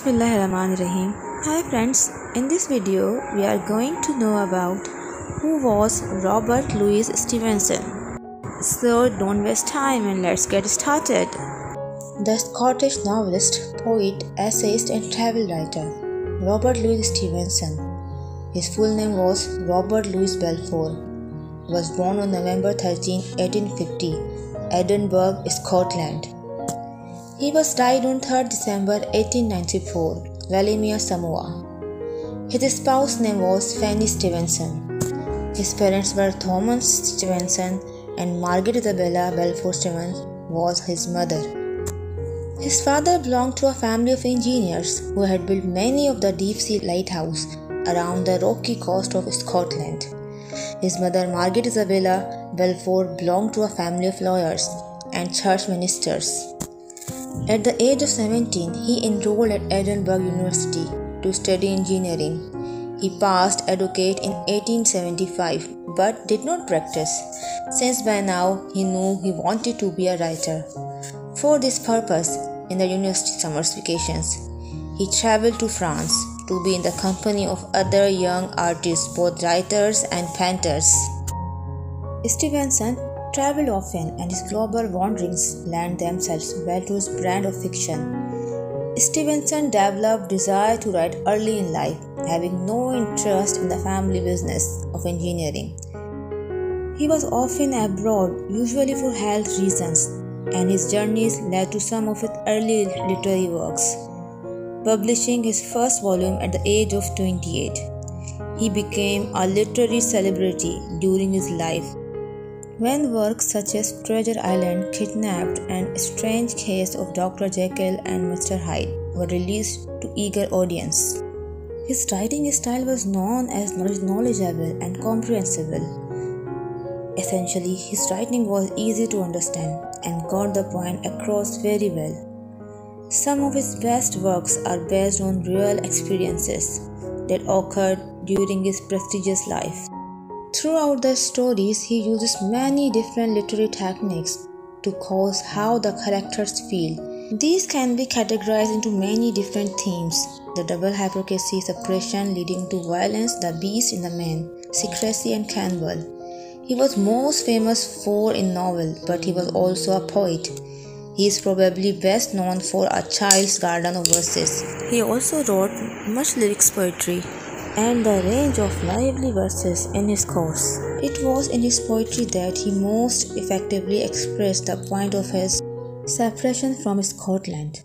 Bismillahirrahmanirrahim. Hi friends, in this video we are going to know about who was Robert Louis Stevenson. So don't waste time and let's get started. The Scottish novelist, poet, essayist and travel writer Robert Louis Stevenson. His full name was Robert Louis Balfour. He was born on November 13, 1850, Edinburgh, Scotland. He was died on 3rd December 1894, Valimia, Samoa. His spouse's name was Fanny Stevenson. His parents were Thomas Stevenson and Margaret Isabella Balfour Stevenson was his mother. His father belonged to a family of engineers who had built many of the deep-sea lighthouses around the rocky coast of Scotland. His mother Margaret Isabella Balfour belonged to a family of lawyers and church ministers. At the age of 17, he enrolled at Edinburgh University to study engineering. He passed advocate in 1875 but did not practice, since by now he knew he wanted to be a writer. For this purpose, in the university summer vacations, he travelled to France to be in the company of other young artists, both writers and painters. Stevenson travelled often and his global wanderings lent themselves well to his brand of fiction. Stevenson developed desire to write early in life, having no interest in the family business of engineering. He was often abroad, usually for health reasons, and his journeys led to some of his early literary works. Publishing his first volume at the age of 28, he became a literary celebrity during his life, when works such as Treasure Island, Kidnapped, and Strange Case of Dr. Jekyll and Mr. Hyde were released to eager audience. His writing style was known as knowledgeable and comprehensible. Essentially, his writing was easy to understand and got the point across very well. Some of his best works are based on real experiences that occurred during his prestigious life. Throughout the stories, he uses many different literary techniques to cause how the characters feel. These can be categorized into many different themes: the double hypocrisy, suppression leading to violence, the beast in the man, secrecy and cannibal. He was most famous for in novel, but he was also a poet. He is probably best known for A Child's Garden of Verses. He also wrote much lyrics poetry and the range of lively verses in his course. It was in his poetry that he most effectively expressed the point of his separation from Scotland.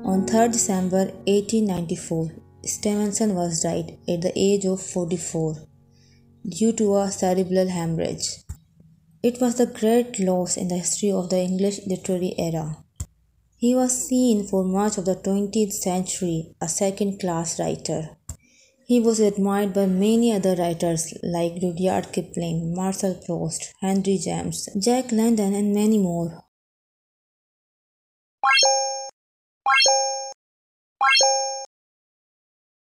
On 3rd December 1894, Stevenson was died at the age of 44 due to a cerebral hemorrhage. It was the great loss in the history of the English literary era. He was seen for much of the 20th century a second-class writer. He was admired by many other writers like Rudyard Kipling, Marcel Proust, Henry James, Jack London and many more.